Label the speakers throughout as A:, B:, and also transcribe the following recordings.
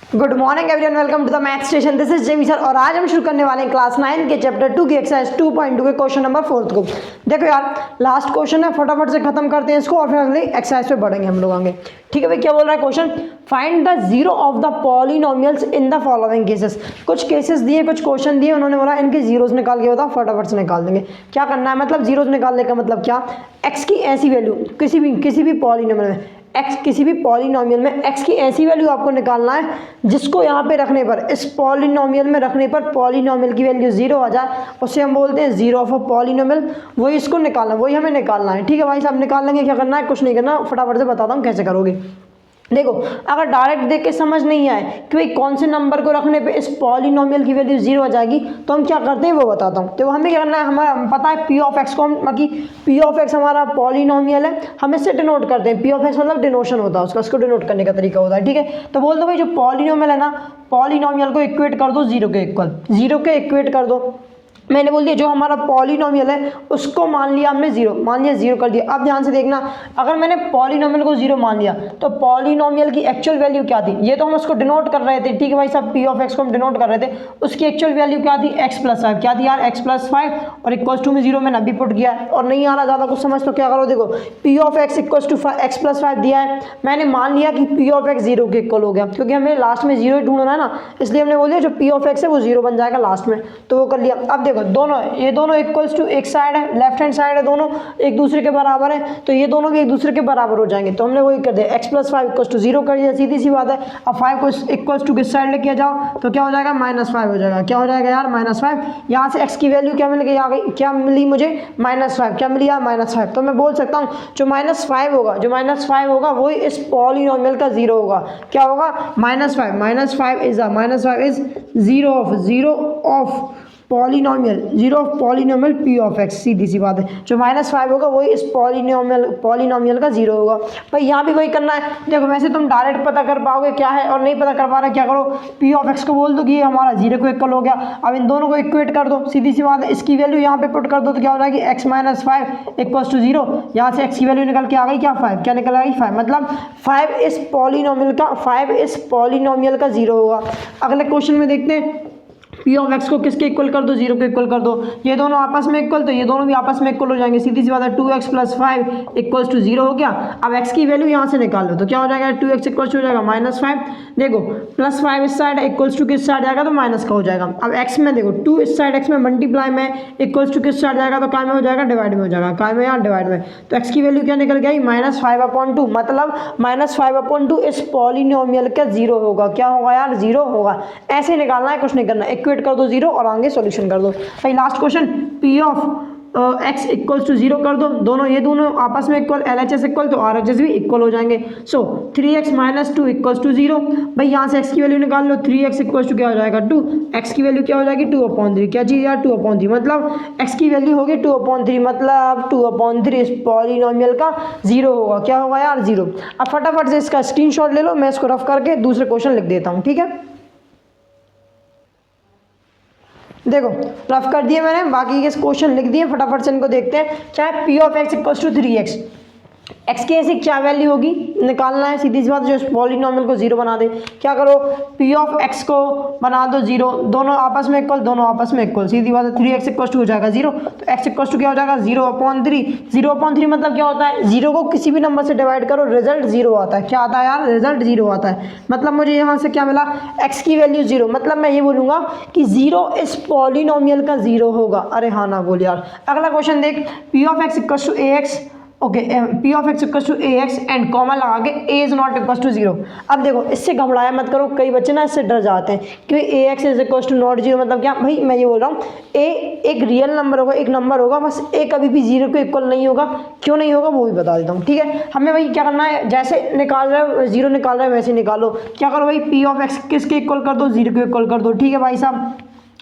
A: Good morning everyone, welcome to the math station. This is Jamie sir और आज हम शुरू करने वाले हैं क्लास 9 के चैप्टर 2 की एक्सरसाइज 2.2 के क्वेश्चन नंबर 4 को। देखो यार, लास्ट क्वेश्चन है, फटाफट से खत्म करते हैं इसको और फिर अगली एक्सरसाइज पे बढ़ेंगे हम लोग आगे। ठीक है भाई, क्या बोल रहा है question? Find the zero of the polynomials in the following cases. कुछ केसेस दिए, कुछ क्वेश्चन दिए, उन्होंने बोला इनके जीरोस निकाल के बताओ, फटाफट से निकाल देंगे। क्या करना है, मतलब जीरोस निकालने का मतलब क्या? एक्स की ऐसी वैल्यू किसी भी पॉलिनोमियल में किसी भी पॉलिनोमियल में एक्स की ऐसी वैल्यू आपको निकालना है जिसको यहाँ पे रखने पर, इस पॉलिनोमियल में रखने पर पॉलिनोमियल की वैल्यू जीरो आ जाए, उसे हम बोलते हैं जीरो ऑफ अ पॉलिनोमियल। वही इसको निकालना, वही हमें निकालना है। ठीक है भाई साहब, निकाल लेंगे। क्या करना है? कुछ नहीं करना, फटाफट से बताता हूँ कैसे करोगे। देखो, अगर डायरेक्ट देख के समझ नहीं आए कि भाई कौन से नंबर को रखने पे इस पॉलिनोमियल की वैल्यू जीरो आ जाएगी, तो हम क्या करते हैं वो बताता हूँ। तो हमें क्या करना है, हमारा पता है पी ऑफ एक्स को, मतलब पी ऑफ एक्स हमारा पॉलिनोमियल है, हम इससे डिनोट करते हैं। पी ऑफ एक्स मतलब डिनोशन होता है उसका, उसको डिनोट करने का तरीका होता है। ठीक है, तो बोल दो भाई जो पॉलिनोमियल है ना, पॉलिनोमियल को इक्वेट कर दो जीरो के इक्वल, जीरो के इक्वेट कर दो। मैंने बोल दिया जो हमारा पॉलिनोमियल है उसको मान लिया हमने जीरो, मान लिया जीरो कर दिया। अब ध्यान से देखना, अगर मैंने पॉलिनोमियल को जीरो मान लिया तो पॉलिनोमियल की एक्चुअल वैल्यू क्या थी, ये तो हम उसको डिनोट कर रहे थे। ठीक है भाई साहब, पी ऑफ एक्स को हम डिनोट कर रहे थे, उसकी एक्चुअल वैल्यू क्या थी? X plus five. क्या थी यार? X plus five. और इक्वल्स टू में जीरो मैंने अभी पुट किया है। और नहीं आ रहा ज़्यादा कुछ समझ तो क्या करो, देखो p of x equals to x plus five दिया है, मैंने मान लिया कि पी ऑफ एक्स जीरो के इक्वल हो गया, क्योंकि हमें लास्ट में जीरो ढूंढना है ना, इसलिए हमने बोल दिया जो पी ऑफ एक्स है वो जीरो बन जाएगा लास्ट में, तो वो कर लिया। अब देखो दोनों, ये दोनों इक्वल्स टू एक साइड है, लेफ्ट हैंड साइड है, दोनों एक दूसरे के बराबर है, तो ये दोनों भी एक दूसरे के बराबर हो जाएंगे। तो हमने वही कर दिया, x plus five equals to zero कर दिया, सीधी सी बात है। अब फाइव को इक्वल्स टू किस साइड लेके जाओ तो क्या हो जाएगा? माइनस फाइव हो जाएगा। क्या हो जाएगा यार? Minus five. यहाँ से एक्स की वैल्यू क्या मिल गई? आ गई, क्या मिली मुझे? Minus five. क्या मिली यार? Minus five. तो मैं बोल सकता हूँ जो माइनस फाइव होगा, जो माइनस फाइव होगा वही इस पॉलिनोमियल का जीरो होगा। क्या होगा? Minus five. Minus five is zero of polynomial, zero of polynomial P of X. सीधी सी बात है, जो माइनस फाइव होगा वही इस पॉलिनोमियल का जीरो होगा। भाई यहाँ भी वही करना है। देखो वैसे तुम डायरेक्ट पता कर पाओगे क्या है, और नहीं पता कर पा रहे क्या करो, पी ऑफ एक्स को बोल दो कि ये हमारा जीरो को इक्वल हो गया। अब इन दोनों को इक्वेट कर दो, सीधी सी बात है। इसकी वैल्यू यहाँ पे पुट कर दो तो क्या हो जाएगी? X minus five equals to zero. यहाँ से एक्स की वैल्यू निकल के आ गई क्या? फाइव। क्या निकल आई? फाइव। मतलब फाइव इस पॉलिनोमियल का जीरो होगा। अगले क्वेश्चन में देखते हैं, पी ऑफ एक्स को किसके इक्वल कर दो? जीरो के इक्वल कर दो। ये दोनों आपस में इक्वल, तो ये दोनों भी आपस में इक्वल हो जाएंगे। सीधी सी बात है, 2x plus five equals to zero हो गया। अब x की वैल्यू यहाँ से निकाल लो तो क्या हो जाएगा? 2x इक्वल्स टू हो जाएगा माइनस फाइव। देखो प्लस फाइव इस साइड इक्वल्स टू किस साइड जाएगा? तो माइनस का हो जाएगा। अब x में देखो 2 इस साइड x में मल्टीप्लाई में इक्वल्स टू किस साइड जाएगा? तो काय में हो जाएगा? डिवाइड में हो जाएगा। काय में यार? डिवाइड में। तो x की वैल्यू क्या निकल गई? Minus five upon two. मतलब माइनस फाइव अपॉन टू इस पॉलिनोमियल का जीरो होगा। क्या होगा यार? जीरो होगा। ऐसे निकालना है, कुछ नहीं करना, इक्वेट कर दो जीरो और आगे सॉल्यूशन कर दो। भाई last question, p of x equals to zero कर दो, दोनों ये दोनों आपस में equal, L H S equal तो आर एच एस भी इक्वल हो जाएंगे। So 3x minus two equals to zero. भाई यहाँ से x की वैल्यू निकाल लो, 3x इक्वल्स टू क्या हो जाएगा? 2। x की वैल्यू क्या हो जाएगी? 2/3। क्या चीज़ यार? 2/3। मतलब x की वैल्यू होगी 2/3, मतलब 2/3 इस पॉलिनोमियल का जीरो होगा। क्या होगा यार? जीरो। अब फटाफट से इसका स्क्रीनशॉट ले लो, मैं इसको रफ करके दूसरे क्वेश्चन लिख देता हूँ। ठीक है, देखो रफ कर दिए मैंने, बाकी के क्वेश्चन लिख दिए, फटाफट से इनको देखते हैं। चाहे p of x equals to 3x, एक्स की ऐसी क्या वैल्यू होगी निकालना है। सीधी सी बात, जो इस पॉलिनोमियल को जीरो बना दे। क्या करो? पी ऑफ एक्स को बना दो जीरो, दोनों आपस में इक्वल, दोनों आपस में इक्वल। सीधी बात है, 3x इक्वल्स टू हो जाएगा जीरो, तो x इक्वल्स टू क्या हो जाएगा? 0/3। 0/3 मतलब क्या होता है? जीरो को किसी भी नंबर से डिवाइड करो, रिजल्ट जीरो आता है। क्या आता है यार? रिजल्ट जीरो आता है। मतलब मुझे यहाँ से क्या मिला? x की वैल्यू जीरो। मतलब मैं ये बोलूँगा कि जीरो इस पॉलिनोमियल का जीरो होगा। अरे हाँ ना बोल यार। अगला क्वेश्चन देख, p of x equals to ax, okay, p of x equals to ax and comma लगा के a is not equals to zero. अब देखो इससे घबराया मत करो, कई बच्चे ना इससे डर जाते हैं क्योंकि ax is equals to not zero. मतलब क्या भाई? मैं ये बोल रहा हूँ a एक रियल नंबर होगा, एक नंबर होगा, बस a कभी भी जीरो के इक्वल नहीं होगा। क्यों नहीं होगा वो भी बता देता हूँ। ठीक है, हमें भाई क्या करना है, जैसे निकाल रहे हो जीरो निकाल रहे हो वैसे निकालो। क्या करो भाई? पी ऑफ एक्स किसके इक्वल कर दो? जीरो के इक्वल कर दो। ठीक है भाई साहब,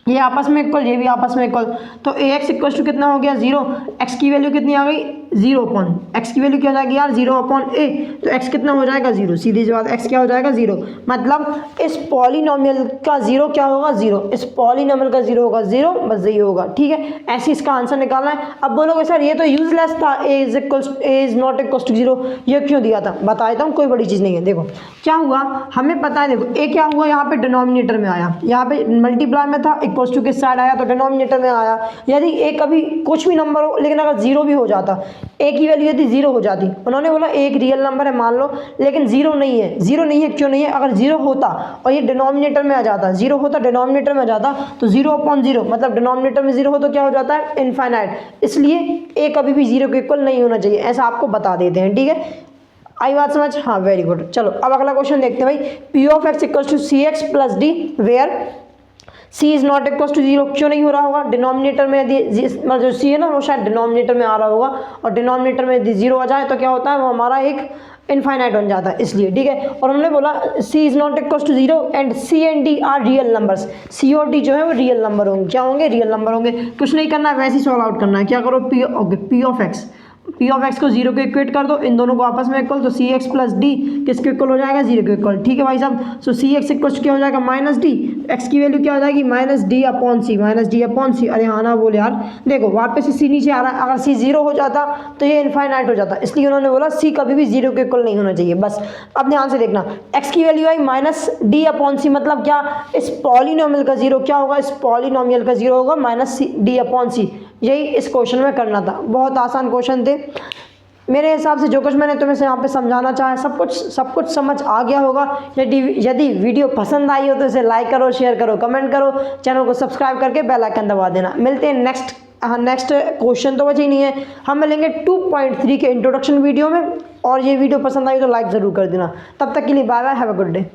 A: ये आपस में इक्वल, ये भी आपस में इक्वल, तो ए एक्स इक्वल टू कितना हो गया 0। एक्स की वैल्यू कितनी आ गई 0 अपॉन, एक्स की वैल्यू क्या हो जाएगी यार 0 अपॉन ए, तो एक्स कितना हो जाएगा 0, सीधी सी बात एक्स क्या हो जाएगा 0। मतलब इस पॉलिनोमियल का 0 क्या होगा 0, इस पॉलिनोमियल का 0 होगा 0, बस यही होगा, ठीक है। ऐसे इसका आंसर निकालना है। अब बोलोगे सर ये तो यूजलेस था, ए इज नॉट इक्वल टू 0, ये क्यों दिया था, बता देता हूँ, कोई बड़ी चीज़ नहीं है। देखो क्या हुआ, हमें पता है, देखो ए क्या हुआ यहाँ पे डिनोमिनेटर में आया, यहाँ पे मल्टीप्लाई में था, इक्वल टू किस साइड आया तो डिनोमिनेटर में आया। यदि ए कभी कुछ भी नंबर हो, लेकिन अगर 0 भी हो जाता, ए की वैल्यू यदि 0 हो जाती, उन्होंने बोला एक रियल नंबर है मान लो, लेकिन 0 नहीं है, 0 नहीं है, क्यों नहीं है, अगर 0 होता और ये डिनोमिनेटर में आ जाता, 0 होता डिनोमिनेटर में आ जाता, तो 0 अपॉन 0 मतलब डिनोमिनेटर में 0 हो तो क्या हो जाता है इनफाइनाइट, इसलिए ए कभी भी 0 के इक्वल नहीं होना चाहिए, ऐसा आपको बता देते हैं, ठीक है। आई बात समझ, हाँ वेरी गुड। चलो अब अगला क्वेश्चन देखते हैं भाई, p of x equal to c x plus d where c is not equal to 0, क्यों नहीं हो रहा होगा, डिनोमिनेटर में यदि मतलब जो सी है ना वो शायद डिनोमिनेटर में आ रहा होगा, और डिनोमिनेटर में यदि 0 आ जाए तो क्या होता है वो हमारा एक इनफाइनाइट बन जाता है, इसलिए, ठीक है। और हमने बोला C is not equal to 0 and C and D are real numbers, C और डी जो है वो रियल नंबर होंगे, क्या होंगे रियल नंबर होंगे। कुछ नहीं करना है, वैसे ही सॉल्व आउट करना है, क्या करो पी ऑफ एक्स को 0 के इक्वेट कर दो, इन दोनों को आपस में इक्वल, तो सी एक्स प्लस डी किसके इक्वल हो जाएगा 0 के इक्वल, ठीक है भाई साहब। सो सी एक्स इक्वल क्या हो जाएगा माइनस डी, एक्स की वैल्यू क्या हो जाएगी माइनस डी अपॉन सी, अरे हाँ ना बोल यार, देखो वापस से सी नीचे आ रहा है, अगर सी 0 हो जाता तो ये इनफाइनाइट हो जाता, इसलिए उन्होंने बोला सी कभी भी 0 के इक्वल नहीं होना चाहिए, बस। अब ध्यान से देखना, एक्स की वैल्यू आई माइनस डी अपॉन सी, मतलब क्या, इस पॉलिनोमियल का 0 क्या होगा, इस पॉलिनोमियल का 0 होगा माइनस डी अपॉन सी, यही इस क्वेश्चन में करना था। बहुत आसान क्वेश्चन थे मेरे हिसाब से, जो कुछ मैंने तुम्हें यहाँ पे समझाना चाहा सब कुछ समझ आ गया होगा। यदि वीडियो पसंद आई हो तो इसे लाइक करो, शेयर करो, कमेंट करो, चैनल को सब्सक्राइब करके बेल आइकन दबा देना। मिलते हैं नेक्स्ट क्वेश्चन तो बचे ही नहीं है, हम मिलेंगे 2.3 के इंट्रोडक्शन वीडियो में, और ये वीडियो पसंद आई तो लाइक ज़रूर कर देना। तब तक के लिए bye bye, have a good day.